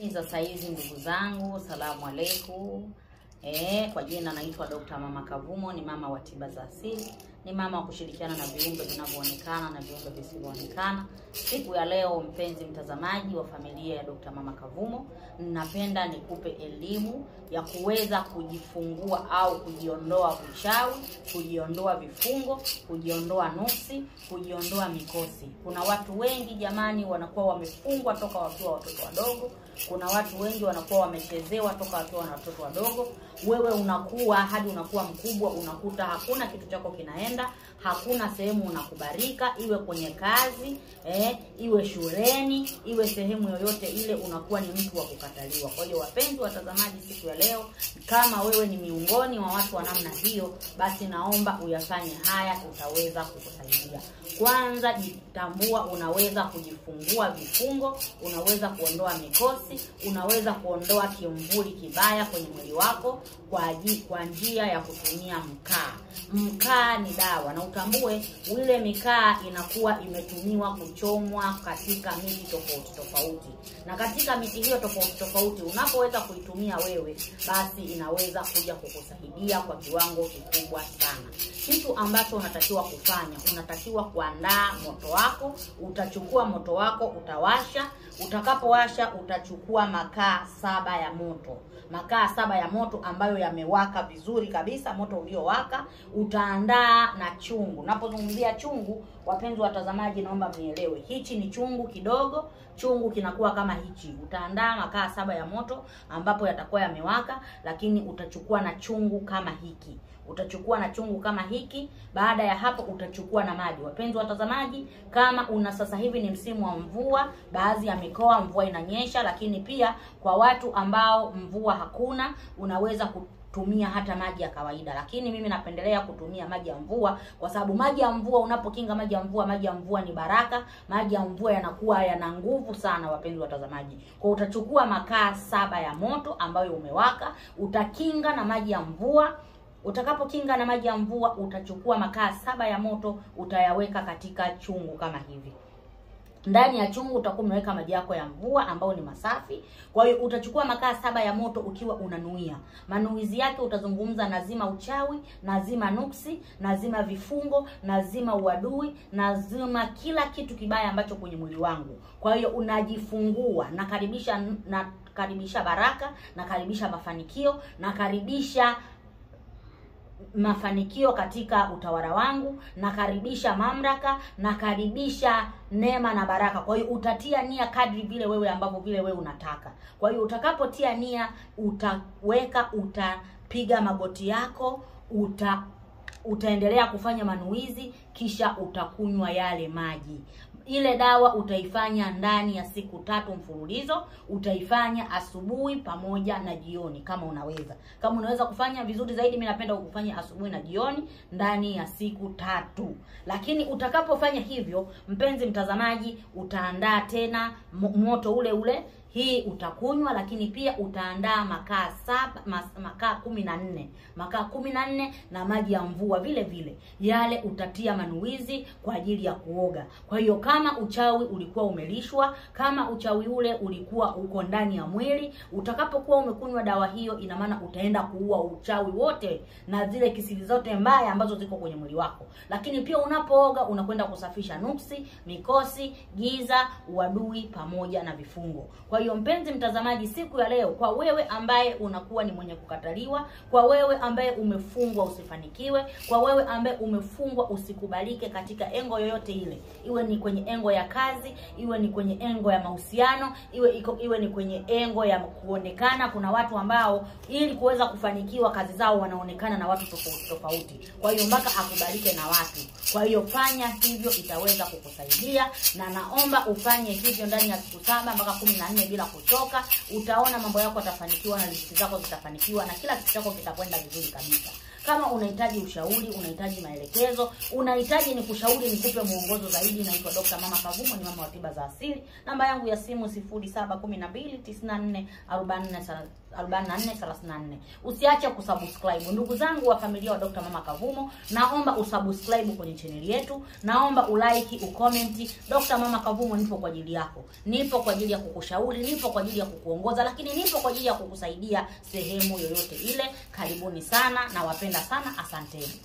Za saizi ndugu zangu, salamu alaikum. Kwa jina naitwa Dr. Mama Kavumo, ni mama wa tiba za asili, ni mama wa kushirikiana na viumbe vinavyoonekana na viumbe visivyoonekana. Siku ya leo, mpenzi mtazamaji wa familia ya Dr. Mama Kavumo, ninapenda nikupe elimu ya kuweza kujifungua au kujiondoa uchawi, kujiondoa vifungo, kujiondoa nuksi, kujiondoa mikosi. Kuna watu wengi jamani wanakuwa wamefungwa toka wakiwa watoto wadogo. Kuna watu wengi wanakuwa wamechezewa toka wakiwa na watoto wadogo. Wewe unakuwa hadi unakuwa mkubwa, unakuta hakuna kitu chako kinaenda, hakuna sehemu unakubarika, iwe kwenye kazi, iwe shuleni, iwe sehemu yoyote ile, unakuwa ni mtu wa kukataliwa. Kwa hiyo wapenzi watazamaji, siku ya leo, kama wewe ni miongoni wa watu wa namna hiyo, basi naomba uyafanye haya, utaweza kukusaidia. Kwanza jitambua, unaweza kujifungua vifungo, unaweza kuondoa mikosi, unaweza kuondoa kimvuli kibaya kwenye mwili wako kwa njia ya kutumia mkaa. Mkaa ni dawa, na utambue ile mikaa inakuwa imetumiwa kuchomwa katika miti tofauti tofauti. Na katika miti hiyo tofauti tofauti unapoweza kuitumia wewe, basi inaweza kuja kukusaidia kwa kiwango kikubwa sana. Kitu ambacho unatakiwa kufanya, unatakiwa kuandaa moto wako. Utachukua moto wako, utawasha. Utakapowasha, utachukua makaa 7 ya moto. Makaa 7 ya moto ambayo yamewaka vizuri kabisa, moto uliowaka. Utaandaa na chungu. Napozungumzia chungu, wapenzi watazamaji, naomba mnielewe. Hichi ni chungu kidogo. Chungu kinakuwa kama hichi. Utaandaa makaa 7 ya moto ambapo yatakuwa yamewaka, lakini utachukua na chungu kama hiki. Utachukua na chungu kama hiki. Baada ya hapo utachukua na maji. Wapenzi watazamaji, kama una sasa hivi ni msimu wa mvua, baadhi ya mikoa mvua inanyesha, lakini pia kwa watu ambao mvua hakuna, unaweza kutumia hata maji ya kawaida. Lakini mimi napendelea kutumia maji ya mvua, kwa sababu maji ya mvua, unapokinga maji ya mvua ni baraka. Maji ya mvua yanakuwa yana nguvu sana, wapenzi watazamaji. Kwa utachukua makaa 7 ya moto ambayo umewaka, utakinga na maji ya mvua. Utakapokinga na maji ya mvua, utachukua makaa 7 ya moto, utayaweka katika chungu kama hivi. Ndani ya chungu utakuwa umeweka maji yako ya mvua ambayo ni masafi. Kwa hiyo utachukua makaa 7 ya moto ukiwa unanuia. Manuizi yake utazungumza nazima uchawi, nazima nuksi, nazima vifungo, nazima uadui, nazima kila kitu kibaya ambacho kwenye mwili wangu. Kwa hiyo unajifungua, nakaribisha baraka, nakaribisha mafanikio, nakaribisha mafanikio katika utawala wangu, nakaribisha mamlaka, nakaribisha neema na baraka. Kwa hiyo utatia nia kadri vile wewe ambavyo vile wewe unataka. Kwa hiyo utakapotia nia, utapiga magoti yako, utaendelea kufanya manuizi, kisha utakunywa yale maji. Ile dawa utaifanya ndani ya siku 3 mfululizo. Utaifanya asubuhi pamoja na jioni kama unaweza. Kama unaweza kufanya vizuri zaidi, mimi napenda kufanya asubuhi na jioni ndani ya siku 3. Lakini utakapofanya hivyo, mpenzi mtazamaji, utaandaa tena moto ule ule. Hii utakunywa, lakini pia utaandaa makaa 14. Makaa 14 na maji ya mvua vile vile. Yale utatia manuizi kwa ajili ya kuoga. Kwa hiyo kama uchawi ulikuwa umelishwa, kama uchawi ule ulikuwa uko ndani ya mwili, utakapokuwa umekunywa dawa hiyo, ina maana utaenda kuua uchawi wote na zile kisiri zote mbaya ambazo ziko kwenye mwili wako. Lakini pia unapooga, unakwenda kusafisha nuksi, mikosi, giza, uadui pamoja na vifungo. Kwa hiyo mpenzi mtazamaji, siku ya leo, kwa wewe ambaye unakuwa ni mwenye kukataliwa, kwa wewe ambaye umefungwa usifanikiwe, kwa wewe ambaye umefungwa usikubalike katika engo yoyote ile, iwe ni kwenye engo ya kazi, iwe ni kwenye engo ya mahusiano, iwe ni kwenye engo ya kuonekana. Kuna watu ambao ili kuweza kufanikiwa kazi zao wanaonekana na watu tofauti tofauti. Kwa hiyo mpaka akubalike na watu. Kwa hiyo fanya hivyo, itaweza kukusaidia, na naomba ufanye hivyo ndani ya siku 7 mpaka 14 bila kuchoka. Utaona mambo yako yatafanikiwa na riziki zako zitafanikiwa na kila kitu chako kitakwenda vizuri kabisa. Kama unahitaji ushauri, unahitaji maelekezo, unahitaji nikushauri nikupe mwongozo zaidi, naitwa Dr. Mama Kavumo, ni mama wa tiba za asili. Namba yangu ya simu 0712944434. Usiache kusubscribe. Ndugu zangu wa familia wa Dr. Mama Kavumo, naomba usubscribe kwenye channel yetu. Naomba ulike, ucomment. Dr. Mama Kavumo nipo kwa ajili yako. Nipo kwa ajili ya kukushauri, nipo kwa ajili ya kukuongoza, lakini nipo kwa ajili ya kukusaidia sehemu yoyote ile. Karibuni sana na wapenda sana, asanteni.